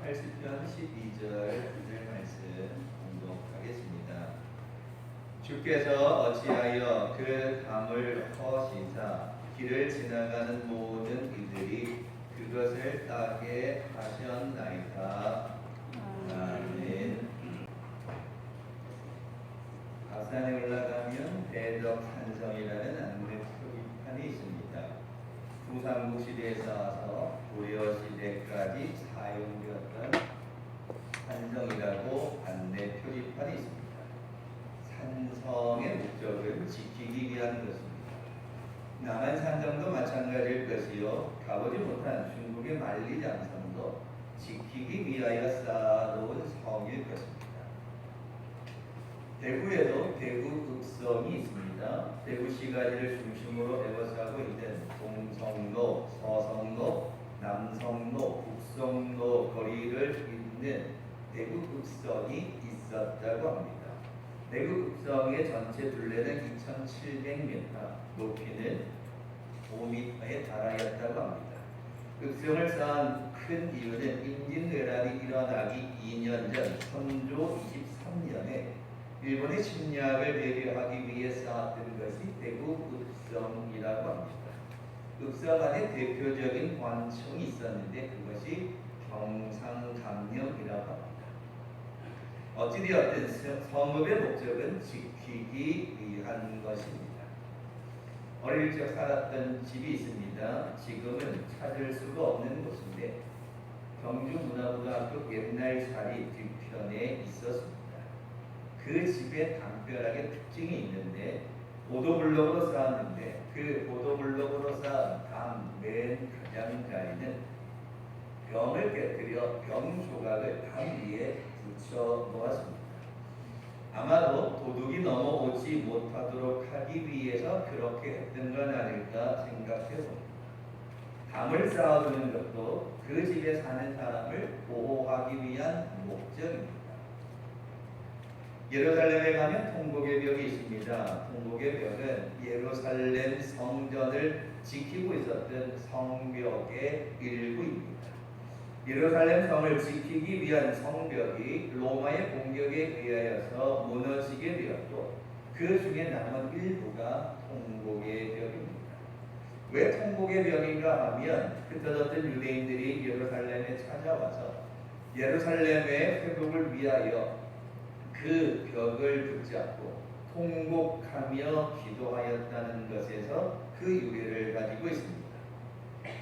80편 12절 말씀 공독하겠습니다. 주께서 어찌하여 그 담을 허시사 길을 지나가는 모든 이들이 그것을 따게 하셨나이까. 아멘. 앞산에 올라가면 대덕산성이라는 안내 표기판이 있습니다. 중삼국 시대에서 와서 고려 시대까지 사용되었던 산성이라고 안내 표지판이 있습니다. 산성의 목적을 지키기 위한 것입니다. 남한 산성도 마찬가지일 것이요, 가보지 못한 중국의 만리장성도 지키기 위하여 쌓아놓은 성일 것입니다. 대구에도 대구읍성이 있습니다. 대구시가지를 중심으로 에워싸고 있는 동성로, 서성로, 남성로, 북성로 거리를 잇는 대구읍성이 있었다고 합니다. 대구읍성의 전체 둘레는 2,700m, 높이는 5m에 달하였다고 합니다. 읍성을 쌓은 큰 이유는 임진왜란이 일어나기 2년 전 선조 23년에 일본의 침략을 배려하기 위해 쌓았던 것이 대구읍성이라고 합니다. 읍성 안에 대표적인 관청이 있었는데 그것이 경상감령이라고 합니다. 어찌되었든 성읍의 목적은 지키기 위한 것입니다. 어릴 적 살았던 집이 있습니다. 지금은 찾을 수가 없는 곳인데 경주문화고등학교 옛날 자리 뒤편에 있었습니다. 그 집에 담벼락에 특징이 있는데 보도블록으로 쌓았는데 그 보도블록으로 쌓은 담 맨 가장자리는 병을 깨뜨려 병 조각을 담 위에 붙여 놓았습니다. 아마도 도둑이 넘어오지 못하도록 하기 위해서 그렇게 했던 건 아닐까 생각해 봅니다. 담을 쌓아두는 것도 그 집에 사는 사람을 보호하기 위한 목적입니다. 예루살렘에 가면 통곡의 벽이 있습니다. 통곡의 벽은 예루살렘 성전을 지키고 있었던 성벽의 일부입니다. 예루살렘 성을 지키기 위한 성벽이 로마의 공격에 의하여서 무너지게 되었고 그 중에 남은 일부가 통곡의 벽입니다. 왜 통곡의 벽인가 하면 흩어졌던 유대인들이 예루살렘에 찾아와서 예루살렘의 회복을 위하여 그 벽을 붙잡고 통곡하며 기도하였다는 것에서 그 유래를 가지고 있습니다.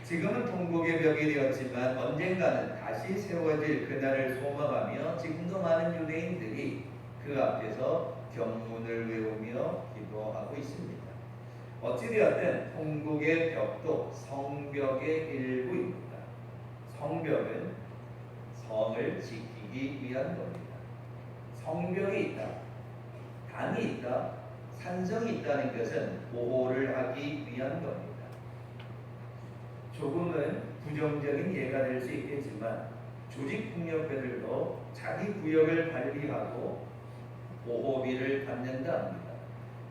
지금은 통곡의 벽이 되었지만 언젠가는 다시 세워질 그날을 소망하며 지금도 많은 유대인들이 그 앞에서 경문을 외우며 기도하고 있습니다. 어찌되었든 통곡의 벽도 성벽의 일부입니다. 성벽은 성을 지키기 위한 겁니다. 성벽이 있다, 담이 있다, 산성이 있다는 것은 보호를 하기 위한 겁니다. 조금은 부정적인 예가 될 수 있겠지만 조직폭력배들도 자기 구역을 관리하고 보호비를 받는다 합니다.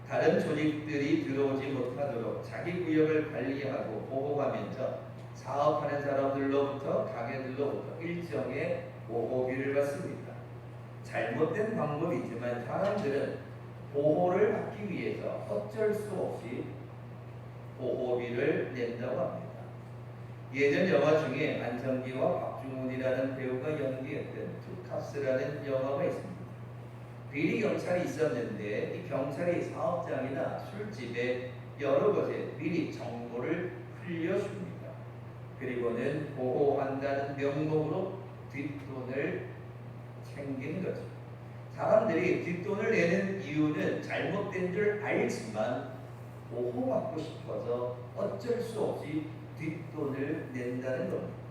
다른 조직들이 들어오지 못하도록 자기 구역을 관리하고 보호하면서 사업하는 사람들로부터 가게들로부터 일정의 보호비를 받습니다. 잘못된 방법이지만 사람들은 보호를 받기 위해서 어쩔 수 없이 보호비를 낸다고 합니다. 예전 영화 중에 안성기와 박중훈이라는 배우가 연기했던 투캅스라는 영화가 있습니다. 비리 경찰이 있었는데 이 경찰이 사업장이나 술집에 여러 곳에 미리 정보를 흘려줍니다. 그리고는 보호한다는 명목으로 뒷돈을 챙기는 거죠. 사람들이 뒷돈을 내는 이유는 잘못된 줄 알지만 보호받고 싶어서 어쩔 수 없이 뒷돈을 낸다는 겁니다.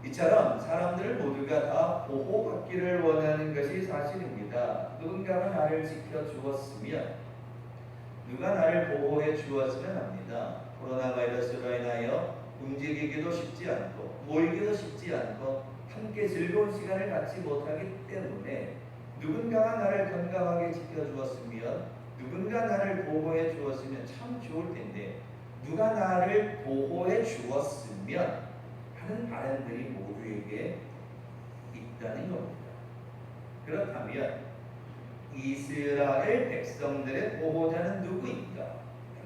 이처럼 사람들 모두가 다 보호받기를 원하는 것이 사실입니다. 누군가가 나를 지켜주었으면, 누가 나를 보호해 주었으면 합니다. 코로나 바이러스로 인하여 움직이기도 쉽지 않고 모이기도 쉽지 않고 함께 즐거운 시간을 갖지 못하기 때문에 누군가가 나를 건강하게 지켜주었으면, 누군가 나를 보호해 주었으면 참 좋을 텐데 누가 나를 보호해 주었으면 하는 바람들이 모두에게 있다는 겁니다. 그렇다면 이스라엘 백성들의 보호자는 누구인가?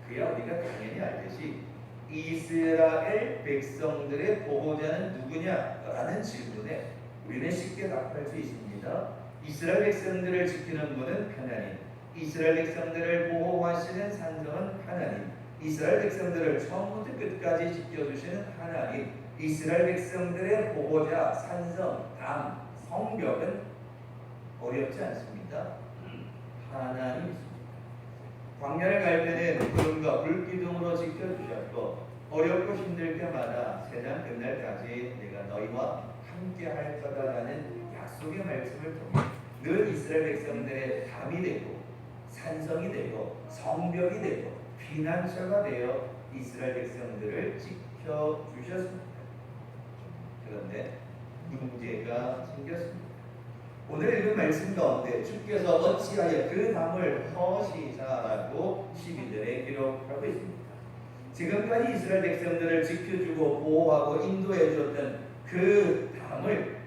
그야 우리가 당연히 알듯이 이스라엘 백성들의 보호자는 누구냐라는 질문에 우리는 쉽게 답할 수 있습니다. 이스라엘 백성들을 지키는 분은 하나님, 이스라엘 백성들을 보호하시는 산성은 하나님, 이스라엘 백성들을 처음부터 끝까지 지켜주시는 하나님, 이스라엘 백성들의 보호자, 산성, 담, 성벽은 어렵지 않습니다. 하나님이십니다. 광야를 갈 때는 구름과 불기둥으로 지켜주셨고 어렵고 힘들 때마다 세상 끝날까지 내가 너희와 함께 할 거다라는 약속의 말씀을 통해 늘 이스라엘 백성들의 담이 되고 산성이 되고 성벽이 되고 피난처가 되어 이스라엘 백성들을 지켜주셨습니다. 그런데 문제가 생겼습니다. 오늘 읽은 말씀 가운데 주께서 어찌하여 그 담을 허시사라고 12절에 기록하고 있습니다. 지금까지 이스라엘 백성들을 지켜주고 보호하고 인도해 주었던 그 담을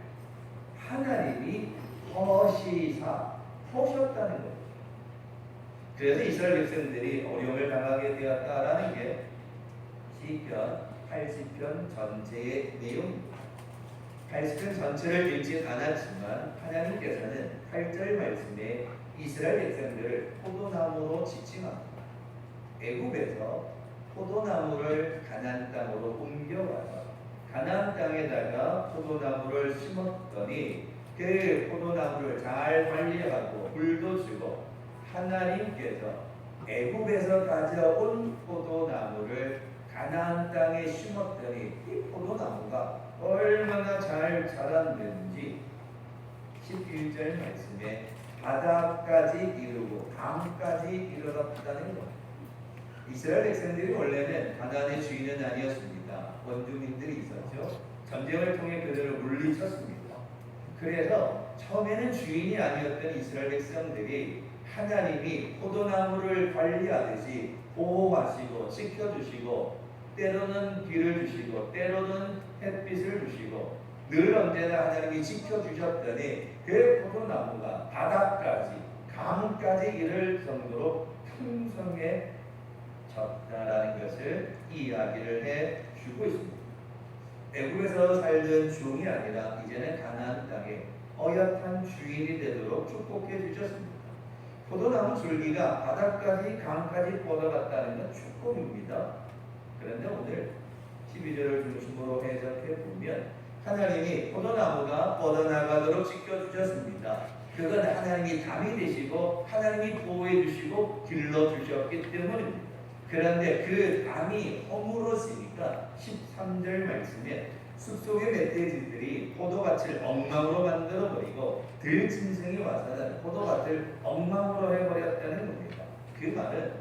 하나님이 허셨다는 거예요. 그래서 이스라엘 백성들이 어려움을 당하게 되었다라는 게 시편 80편 전체의 내용입니다. 80편 전체를 읽진 않았지만 하나님께서는 8절 말씀에 이스라엘 백성들을 포도나무로 지칭합니다. 애굽에서 포도나무를 가나안 땅으로 옮겨와서 가나안 땅에다가 포도나무를 심었더니 그 포도나무를 잘 관리하고 물도 주고 하나님께서 애굽에서 가져온 포도나무를 가나안 땅에 심었더니 이 포도나무가 얼마나 잘 자랐는지 11절 말씀에 바다까지 이르고 강까지 이르렀다는 겁니다. 이스라엘 백성들이 원래는 가나안의 주인은 아니었습니다. 원주민들이 있었죠. 전쟁을 통해 그들을 물리쳤습니다. 그래서 처음에는 주인이 아니었던 이스라엘 백성들이 하나님이 포도나무를 관리하듯이 보호하시고 지켜주시고 때로는 비를 주시고 때로는 햇빛을 주시고 늘 언제나 하나님이 지켜주셨더니 그 포도나무가 바다까지 강까지 이를 정도로 풍성해졌다라는 것을 이야기를 해주고 있습니다. 애굽에서 살던 종이 아니라 이제는 가나안 땅에 어엿한 주인이 되도록 축복해 주셨습니다. 포도나무 줄기가 바다까지 강까지 뻗어갔다는 건 축복입니다. 그런데 오늘 12절을 중심으로 해석해 보면 하나님이 포도나무가 뻗어나가도록 지켜주셨습니다. 그건 하나님이 담이 되시고 하나님이 보호해 주시고 길러주셨기 때문입니다. 그런데 그 담이 허물어지니까 13절 말씀에 숲속의 멧돼지들이 포도밭을 엉망으로 만들어버리고 들짐승이 와서는 포도밭을 엉망으로 해버렸다는 겁니다. 그 말은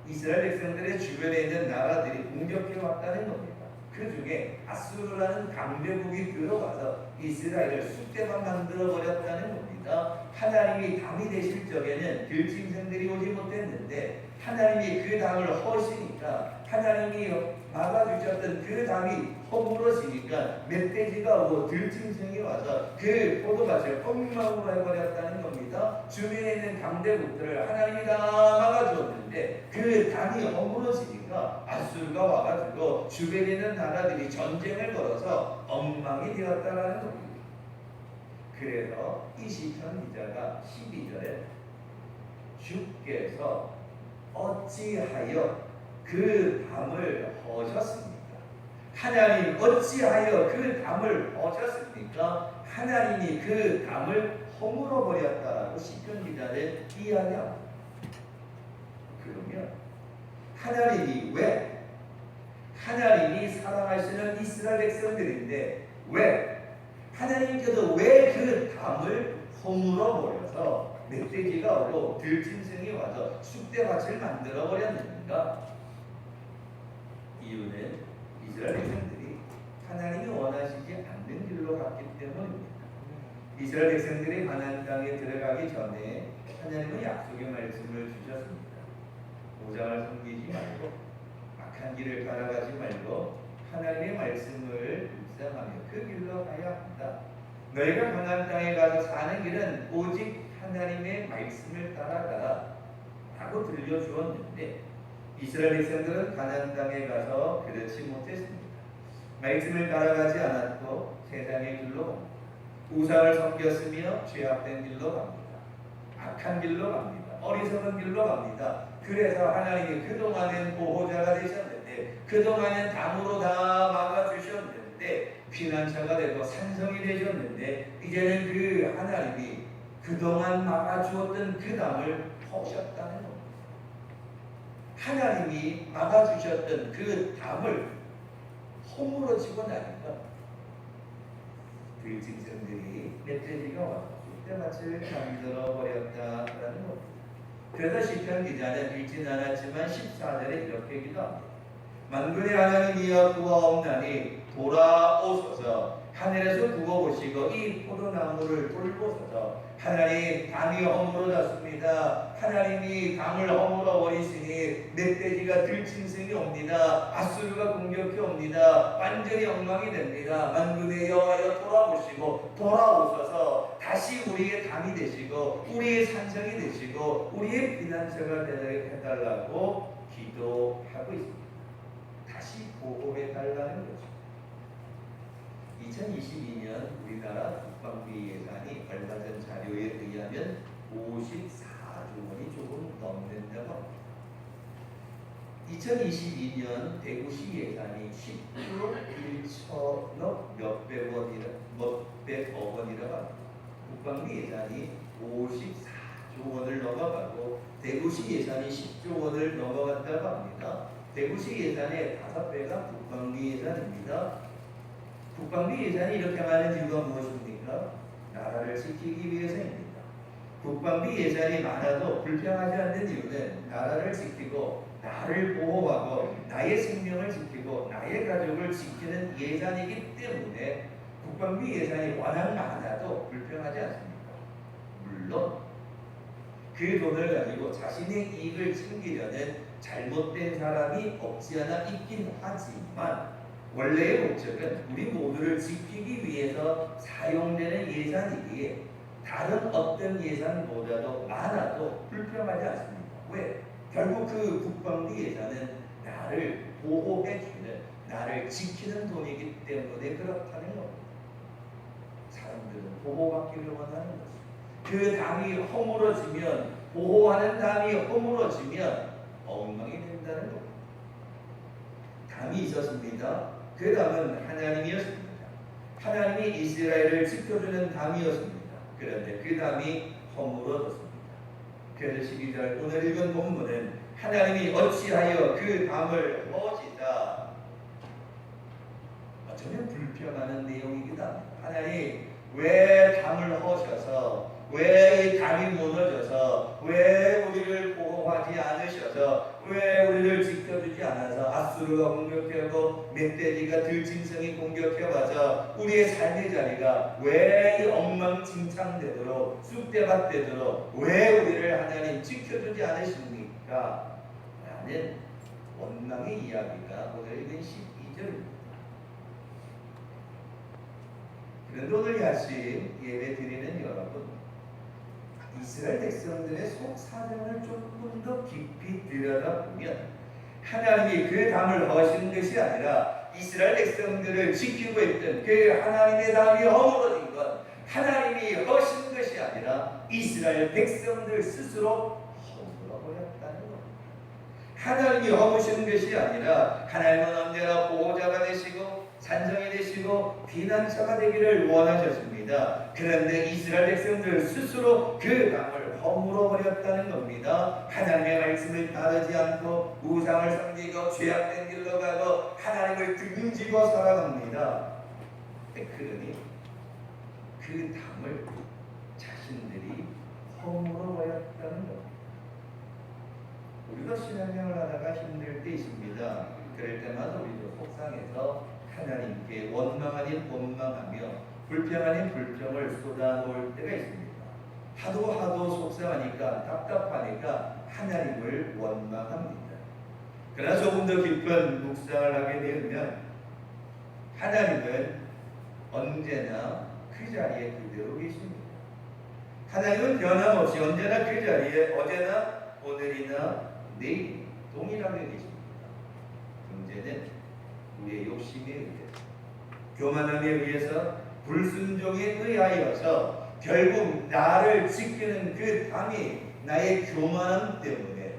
이스라엘 백성들의 주변에 있는 나라들이 공격해 왔다는 겁니다. 그 중에 아수르라는 강대국이 들어와서 이스라엘을 쑥대밭 만들어 버렸다는 겁니다. 하나님이 담이 되실 적에는 들짐승들이 오지 못했는데 하나님이 그 담을 허시니까 하나님이 막아주셨던 그 담이 허물어지니까 멧돼지가 오고 들짐승이 와서 그 포도밭을 엉망으로 해버렸다는 겁니다. 주변에 있는 강대국들을 하나님이 다 막아주었는데 그 담이 허물어지니까 아수르가 와가지고 주변에 있는 나라들이 전쟁을 걸어서 엉망이 되었다는 겁니다. 그래서 이 시편 기자가 12절에 주께서 어찌하여 그 담을 허셨습니까? 하나님 어찌하여 그 담을 허셨습니까? 하나님이 그 담을 허물어 버렸다라고 시편 기자는 이야기합니다. 그러면 하나님이 왜 하나님이 사랑하시는 이스라엘 백성들인데 왜 하나님께서 왜 그 담을 허물어 버려서 멧돼지가 오고 들짐승이 와서 쑥대밭을 만들어 버렸는가? 이유는 이스라엘 백성들이 하나님이 원하시지 않는 길로 갔기 때문입니다. 이스라엘 백성들이 가나안 땅에 들어가기 전에 하나님은 약속의 말씀을 주셨습니다. 우상을 섬기지 말고 악한 길을 따라가지 말고 하나님의 말씀을 묵상하며 그 길로 가야 한다. 너희가 가나안 땅에 가서 사는 길은 오직 하나님의 말씀을 따라가라 라고 들려주었는데 이스라엘 백성들은 가나안 땅에 가서 그렇지 못했습니다. 말씀을 따라가지 않았고 세상의 길로 갑니다. 우상을 섬겼으며 죄악된 길로 갑니다. 악한 길로 갑니다. 어리석은 길로 갑니다. 그래서 하나님이 그동안엔 보호자가 되셨는데 그동안엔 담으로 다 막아주셨는데 피난처가 되고 산성이 되셨는데 이제는 그 하나님이 그동안 막아주었던 그 담을 허셨다는 겁니다. 하나님이 막아주셨던 그 담을 허물어지고 나니까 들짐승들이 멧돼지가 와서 쑥대밭을 만들어 버렸다라는 겁니다. 그래서 시편 기자는 읽진 않았지만 14절에 이렇게 기도합니다. 만군의 하나님이여 구하옵나니 돌아오소서. 하늘에서 두고 보시고 이 포도나무를 돌보소서. 하나님 담이 허물어졌습니다. 하나님이 담을 허물어 버리시니 멧돼지가 들짐승이 옵니다. 아수르가 공격해 옵니다. 완전히 엉망이 됩니다. 만군의 여호와여 돌아보시고 돌아오소서. 다시 우리의 담이 되시고 우리의 산성이 되시고 우리의 피난처가 해달라고 기도하고 있습니다. 다시 보호해달라는 거죠. 2022년 우리나라 국방비 예산이 얼마 전 자료에 의하면 54조 원이 조금 넘는다고 합니다. 2022년 대구시 예산이 10조 1천억 몇백억 원이라고 합니다. 국방비 예산이 54조 원을 넘어가고 대구시 예산이 10조 원을 넘어간다고 합니다. 대구시 예산의 5배가 국방비 예산입니다. 국방비 예산이 이렇게 많은 이유가 무엇입니까? 나라를 지키기 위해서입니다. 국방비 예산이 많아도 불평하지 않는 이유는 나라를 지키고 나를 보호하고 나의 생명을 지키고 나의 가족을 지키는 예산이기 때문에 국방비 예산이 워낙 많아도 불평하지 않습니다. 물론 그 돈을 가지고 자신의 이익을 챙기려는 잘못된 사람이 없지 않아 있긴 하지만 원래의 목적은 우리 모두를 지키기 위해서 사용되는 예산이기에 다른 어떤 예산보다도 많아도 불평하지 않습니다. 왜? 결국 그 국방비 예산은 나를 보호해주는, 나를 지키는 돈이기 때문에 그렇다는 겁니다. 사람들은 보호받기를 원하는 것입니다. 그 담이 허물어지면, 보호하는 담이 허물어지면 엉망이 된다는 겁니다. 담이 있었습니다. 그 담은 하나님이었습니다. 하나님이 이스라엘을 지켜주는 담이었습니다. 그런데 그 담이 허물어졌습니다. 그래서 12절 오늘 읽은 본문은 하나님이 어찌하여 그 담을 허시다. 어쩌면 불평하는 내용이기도 합니다. 하나님 왜 담을 허셔서 왜 이 담이 무너져서 왜 우리를 보호하지 않으셔서 왜 우리를 지켜주지 않아서 아수르가 공격하고 멧돼지가 들짐승이 공격해와서 우리의 삶의 자리가 왜 엉망진창되도록 쑥대밭 되도록 왜 우리를 하나님 지켜주지 않으십니까? 라는 원망의 이야기가 오늘 읽은 12절입니다. 그런데 오늘 아침 예배 드리는 여러분, 이스라엘 백성들의 속 사정을 조금 더 깊이 들여다보면 하나님이 그 담을 허신 것이 아니라 이스라엘 백성들을 지키고 있던 그 하나님의 담이 허물어진 것, 하나님이 허신 것이 아니라 이스라엘 백성들 스스로 허물어버렸다는 것. 하나님이 허무신 것이 아니라 하나님은 언제나 보호자가 되시고 산성이 되시고 피난처가 되기를 원하셨습니다. 그런데 이스라엘 백성들 스스로 그 담을 허물어버렸다는 겁니다. 하나님의 말씀을 따르지 않고 우상을 섬기고 죄악된 길로 가고 하나님을 등지고 살아갑니다. 그러니 그 담을 자신들이 허물어버렸다는 겁니다. 우리가 신앙생활을 하다가 힘들 때 있습니다. 그럴 때마다 우리도 속상해서 하나님께 원망 아닌 원망하며 불평 아닌 불평을 쏟아놓을 때가 있습니다. 하도 속상하니까 답답하니까 하나님을 원망합니다. 그러나 조금 더 깊은 묵상을 하게 되면 하나님은 언제나 그 자리에 그대로 계십니다. 하나님은 변함없이 언제나 그 자리에 어제나 오늘이나 내일 동일하게 계십니다. 문제는 우리의 욕심에 의해서, 교만함에 의해서, 불순종에 의하여서 결국 나를 지키는 그 담이 나의 교만함 때문에,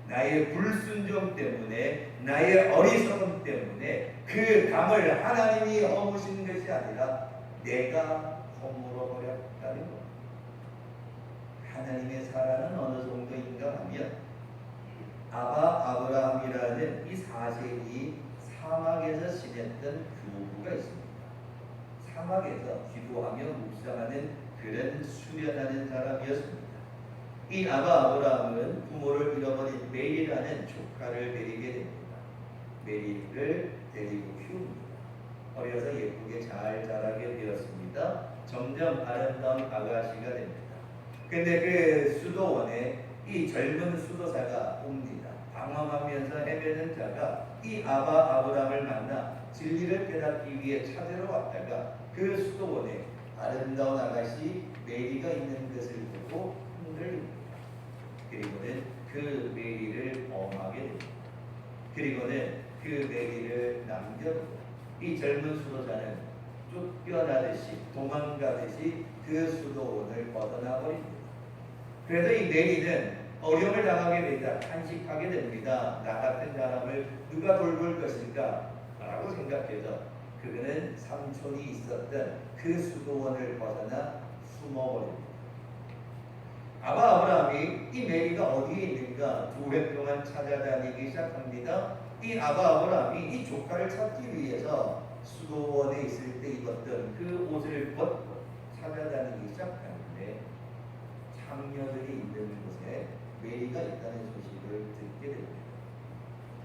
나의 불순종 때문에, 나의 어리석음 때문에 그 담을 하나님이 허무신 것이 아니라 내가 허물어 버렸다는 것. 하나님의 사랑은 어느 정도인가 하면 아브라함이라는 이 4세기 사막에서 지냈던 교부가 있습니다. 사막에서 기도하며 묵상하는 그런 수련하는 사람이었습니다. 이 아브라함은 부모를 잃어버린 메리라는 조카를 데리게 됩니다. 메리를 데리고 키웁니다. 어려서 예쁘게 잘 자라게 되었습니다. 점점 아름다운 아가씨가 됩니다. 근데 그 수도원에 이 젊은 수도사가 옵니다. 방황하면서 헤매는 자가 이 아브라함을 만나 진리를 깨닫기 위해 찾으러 왔다가 그 수도원에 아름다운 아가씨 메리가 있는 것을 보고 흔들립니다. 그리고는 그 메리를 범하게 됩니다. 그리고는 그 메리를 남겨두고 이 젊은 수도사는 쫓겨나듯이 도망가듯이 그 수도원을 벗어나 버립니다. 그래서 이 메리는 어려움을 당하게 되자 탄식하게 됩니다. 나 같은 사람을 누가 돌볼 것일까? 라고 생각해서 그는 삼촌이 있었던 그 수도원을 벗어나 숨어버립니다. 아브라함이 이 메리가 어디에 있는가 2해 동안 찾아다니기 시작합니다. 이 아브라함이 이 조카를 찾기 위해서 수도원에 있을 때 입었던 그 옷을 벗고 찾아다니기 시작하는데 창녀들이 있는 곳에 메리가 있다는 소식을 듣게 됩니다.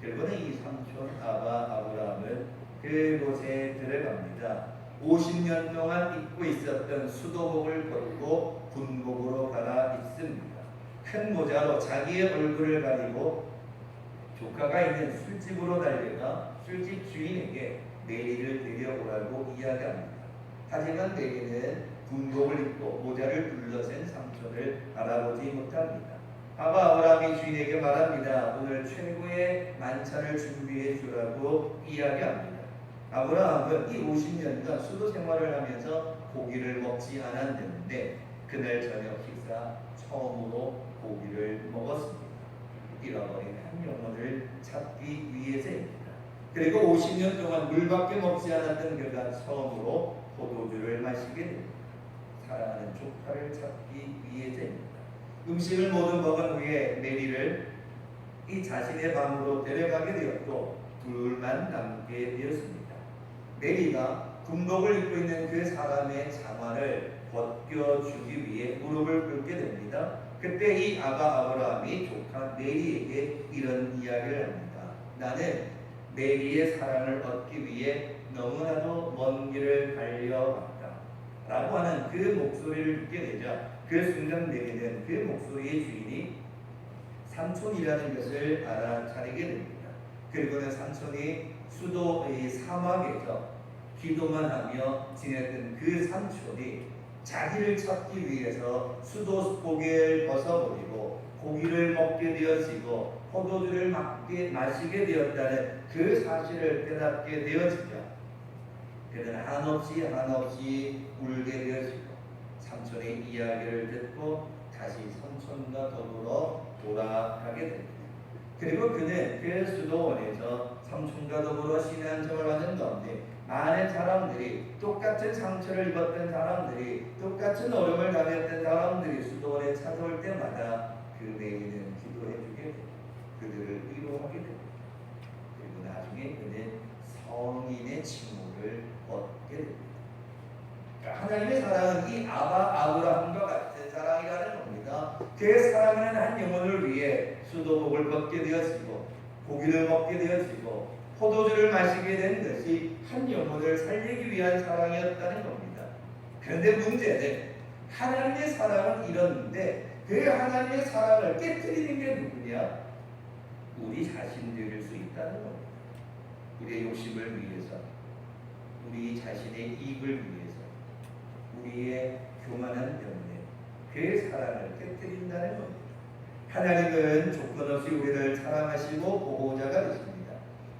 결국은 이 삼촌 아브라함은 그곳에 들어갑니다. 50년 동안 입고 있었던 수도복을 벗고 군복으로 갈아입습니다. 큰 모자로 자기의 얼굴을 가리고 조카가 있는 술집으로 달려가 술집 주인에게 메리를 데려오라고 이야기합니다. 하지만 메리는 군복을 입고 모자를 둘러싼 삼촌을 알아보지 못합니다. 아브라함이 주인에게 말합니다. 오늘 최고의 만찬을 준비해 주라고 이야기합니다. 아브라함은 이 50년간 수도 생활을 하면서 고기를 먹지 않았는데 그날 저녁 식사 처음으로 고기를 먹었습니다. 잃어버린 한 영혼을 찾기 위해서입니다. 그리고 50년 동안 물밖에 먹지 않았던 그가 처음으로 포도주를 마시게 됩니다. 사랑하는 조카를 찾기 위해서입니다. 음식을 모두 먹은 후에 메리를 이 자신의 방으로 데려가게 되었고 둘만 남게 되었습니다. 메리가 군복을 입고 있는 그 사람의 장화를 벗겨주기 위해 무릎을 꿇게 됩니다. 그때 이 아브라함이 조카 메리에게 이런 이야기를 합니다. 나는 메리의 사랑을 얻기 위해 너무나도 먼 길을 달려왔다 라고 하는 그 목소리를 듣게 되자 그 순간 메리는 그 목소리의 주인이 삼촌이라는 것을 알아차리게 됩니다. 그리고는 삼촌이 수도의 사막에서 기도만 하며 지냈던 그 삼촌이 자기를 찾기 위해서 수도 고개를 벗어버리고 고기를 먹게 되어지고 포도주를 마시게 되었다는 그 사실을 깨닫게 되어지자 그는 한없이 울게 되어지고 삼촌의 이야기를 듣고 다시 삼촌과 더불어 돌아가게 됩니다. 그리고 그는 그 수도원에서 삼촌과 더불어 신앙생활을 하는 가운데 많은 사람들이 똑같은 상처를 입었던 사람들이 똑같은 어려움을 당했던 사람들이 수도원에 찾아올 때마다 그 메리는 기도해주게 됩니다. 그들을 위로하게 됩니다. 그리고 나중에 그는 성인의 칭호를 얻게 됩니다. 하나님의 사랑은 이 아브라함과 같은 사랑이라는 겁니다. 그 사랑하는 한 영혼을 위해 수도복을 벗게 되었고 고기를 먹게 되었고 포도주를 마시게 된 것이 한 영혼을 살리기 위한 사랑이었다는 겁니다. 그런데 문제는 하나님의 사랑은 이런데 그 하나님의 사랑을 깨뜨리는 게 누구냐? 우리 자신들일 수 있다는 겁니다. 우리의 욕심을 위해서, 우리 자신의 이익을 위해서 우리의 교만함 때문에 그 사랑을 깨뜨린다는 겁니다. 하나님은 조건 없이 우리를 사랑하시고 보호자가 되십니다.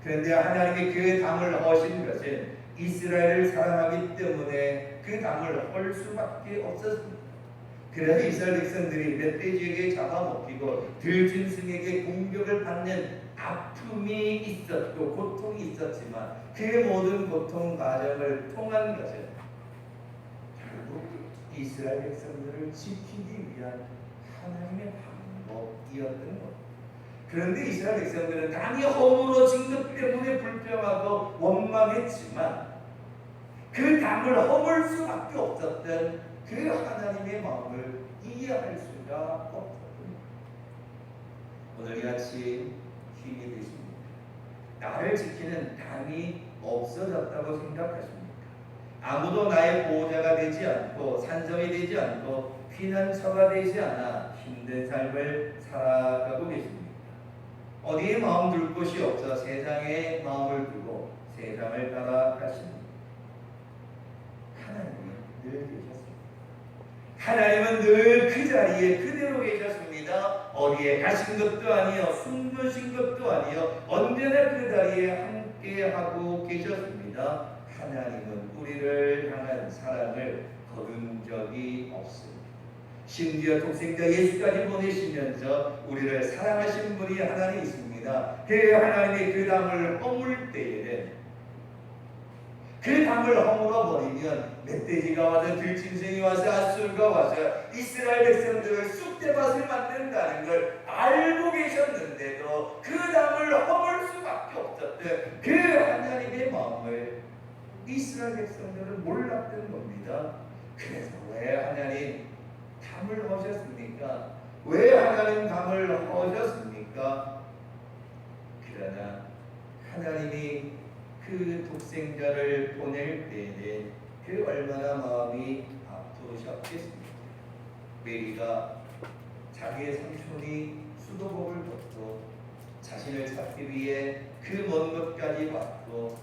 그런데 하나님이 그 담을 허신 것은 이스라엘을 사랑하기 때문에 그 담을 헐 수밖에 없었습니다. 그래서 이스라엘 백성들이 멧돼지에게 잡아먹히고 들짐승에게 공격을 받는 아픔이 있었고 고통이 있었지만 그 모든 고통 과정을 통한 것은 결국 이스라엘 백성들을 지키기 위한 하나님의 방법이었던 것. 그런데 이스라엘 백성들은 감히 허물어진 것 때문에 불평하고 원망했지만 그 담을 허물 수밖에 없었던 그 하나님의 마음을 이해할 수가 없었습니다. 오늘 이 아침 힘이 되십니까? 나를 지키는 담이 없어졌다고 생각하십니까? 아무도 나의 보호자가 되지 않고 산성이 되지 않고 피난처가 되지 않아 힘든 삶을 살아가고 계십니까? 어디에 마음 둘 곳이 없어 세상에 마음을 두고 세상을 따라가십니까? 하나님은 늘 계셨습니다. 하나님은 늘 그 자리에 그대로 계셨습니다. 어디에 가신 것도 아니요 숨으신 것도 아니요 언제나 그 자리에 함께하고 계셨습니다. 하나님은 우리를 향한 사랑을 거둔 적이 없습니다. 심지어 독생자 예수까지 보내시면서 우리를 사랑하신 분이 하나님 있습니다. 그 하나님이 그 담을 허물 때에는 그 담을 허물어 버리면 멧돼지가 와서 들짐승이 와서 앗술가 와서 이스라엘 백성들을 쑥대밭을 만든다는 걸 알고 계셨는데도 그 담을 허물 수밖에 없었던 그 하나님의 마음을 이스라엘 백성들은 몰랐던 겁니다. 그래서 왜 하나님 담을 허셨습니까? 왜 하나님 담을 허셨습니까? 그러나 하나님이 그 독생자를 보낼 때에 그 얼마나 마음이 아프셨겠습니까? 메리가 자기의 삼촌이 수도복을 벗고 자신을 찾기 위해 그 먼 곳까지 왔고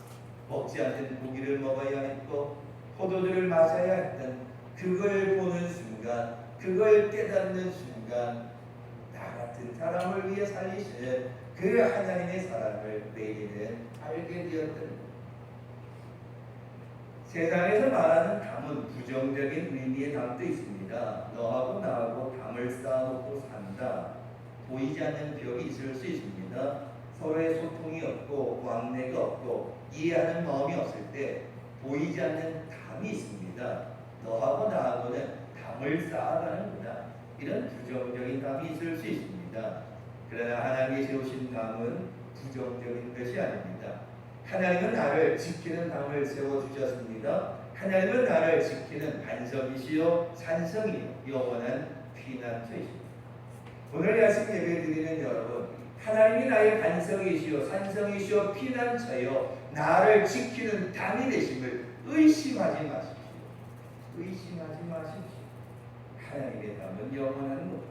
먹지 않는 고기를 먹어야 했고 포도주를 마셔야 했던 그걸 보는 순간, 그걸 깨닫는 순간 나 같은 사람을 위해 살리시는 그 하나님의 사랑을 메리는 알게 되었던 것. 세상에서 말하는 담은 부정적인 의미의 담도 있습니다. 너하고 나하고 담을 쌓아놓고 산다. 보이지 않는 벽이 있을 수 있습니다. 서로의 소통이 없고 왕래가 없고 이해하는 마음이 없을 때 보이지 않는 담이 있습니다. 너하고 나하고는 담을 쌓아가는구나. 이런 부정적인 담이 있을 수 있습니다. 그러나 하나님이 세우신 담은 부정적인 것이 아닙니다. 하나님은 나를 지키는 담을 세워주셨습니다. 하나님은 나를 지키는 반석이시요 산성이요 영원한 피난처이십니다. 오늘 아침 예배드리는 여러분, 하나님이 나의 반석이시요 산성이시요 피난처요 나를 지키는 담이 되심을 의심하지 마십시오. 의심하지 마십시오. 하나님의 담은 영원한 것.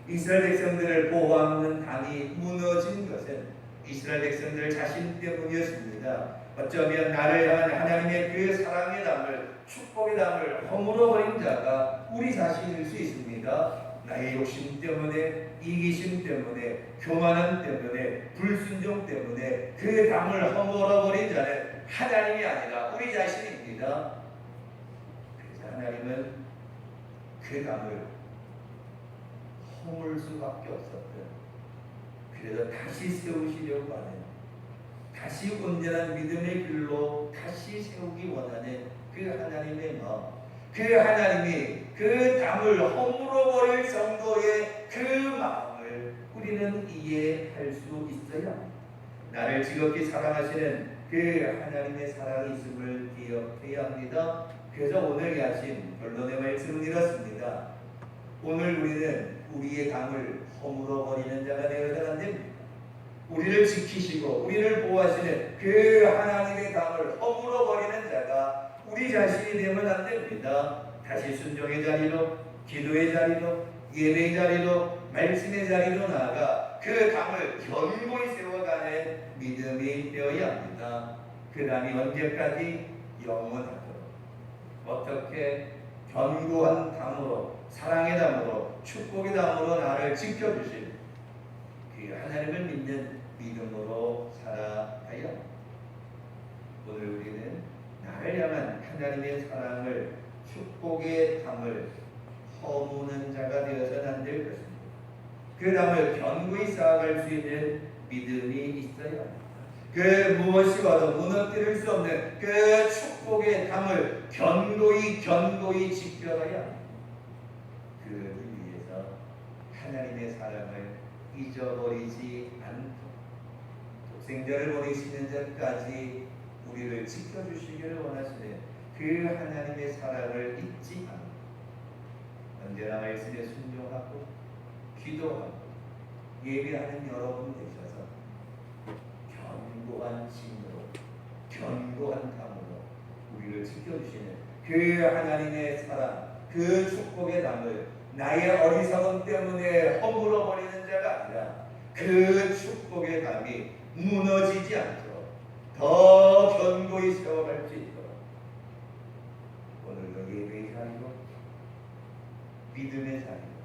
이스라엘 백성들을 보호하는 담이 무너진 것은 이스라엘 백성들 자신 때문이었습니다. 어쩌면 나를 향한 하나님의 그 사랑의 담을, 축복의 담을 허물어버린 자가 우리 자신일 수 있습니다. 나의 욕심 때문에, 이기심 때문에, 교만함 때문에, 불순종 때문에 그 담을 허물어버린 자는 하나님이 아니라 우리 자신입니다. 그래서 하나님은 그 담을 허물 수밖에 없었던, 그래서 다시 세우시려고 하는, 다시 온전한 믿음의 길로 다시 세우기 원하는 그 하나님의 마음, 그 하나님이 그 담을 허물어버릴 정도의 그 마음을 우리는 이해할 수 있어야 합니다. 나를 지극히 사랑하시는 그 하나님의 사랑이 있음을 기억해야 합니다. 그래서 오늘 이 아침 결론의 말씀은 이렇습니다. 오늘 우리는 우리의 담을 허물어버리는 자가 되어서는 안 됩니다. 우리를 지키시고 우리를 보호하시는 그 하나님의 담을 허물어버리는 자가 우리 자신이 되면 안 됩니다. 다시 순종의 자리로, 기도의 자리로, 예배의 자리로, 말씀의 자리로 나아가 그 담을 견고히 세워가는 믿음이 되어야 합니다. 그 다음이 언제까지? 영원하도록. 어떻게? 견고한 담으로, 사랑의 담으로, 축복의 담으로 나를 지켜주실 그 하나님을 믿는 믿음으로 살아가야 합니다. 오늘 우리는 나를 향한 하나님의 사랑을, 축복의 담을 허무는 자가 되어서는 안 될 것입니다. 그 담을 견고히 쌓아갈 수 있는 믿음이 있어야 합니다. 그 무엇이 와도 무너뜨릴 수 없는 그 축복의 담을 견고히 지켜가야 합니다. 그러기 위해서 하나님의 사랑을 잊어버리지 않도록 독생자를 보내시는 전까지 우리를 지켜주시기를 원하시는 그 하나님의 사랑을 잊지 않고 언제나 말씀에 순종하고 기도하고 예배하는 여러분 되셔서 견고한 힘으로, 견고한 담으로 우리를 지켜주시는 그 하나님의 사랑, 그 축복의 담을 나의 어리석음 때문에 허물어 버리는 자가 아니라 그 축복의 담이 무너지지 않도록 더 견고히 세워갈 수 있도록 오늘도 예배의 자리로, 믿음의 자리로,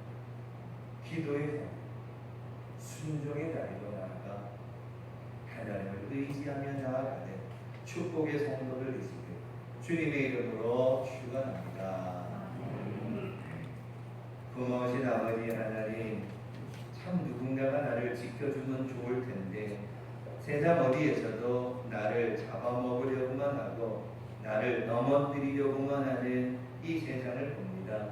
기도의 자리로, 순종의 자리로 나아가 하나님을 의지하며 나아가는 축복의 성도들 되시길 주님의 이름으로 축원합니다. 고마우신 아버지 하나님, 참 누군가가 나를 지켜주면 좋을 텐데 세상 어디에서도 나를 잡아먹으려고만 하고 나를 넘어뜨리려고만 하는 이 세상을 봅니다.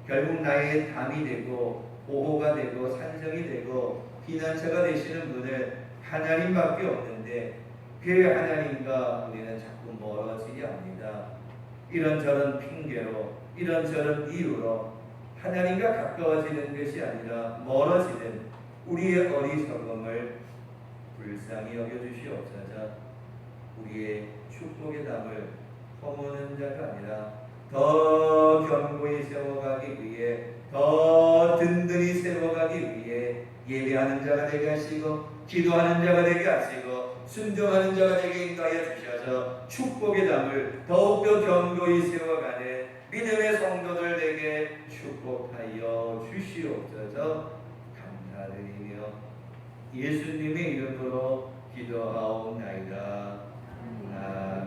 결국 나의 담이 되고 보호가 되고 산성이 되고 피난처가 되시는 분은 하나님밖에 없는데 그 하나님과 우리는 자꾸 멀어지려 합니다. 이런저런 핑계로, 이런저런 이유로 하나님과 가까워지는 것이 아니라 멀어지는 우리의 어리석음을 불쌍히 여겨주시옵소서. 우리의 축복의 담을 허무는 자가 아니라 더 견고히 세워가기 위해, 더 든든히 세워가기 위해 예배하는 자가 되게 하시고 기도하는 자가 되게 하시고 순종하는 자가 되게 인도하여 주셔서 축복의 담을 더욱더 견고히 세워가는 믿음의 성도들 되게 축복하여 주시옵소서. 감사드리며 예수님의 이름으로 기도하옵나이다. 아멘.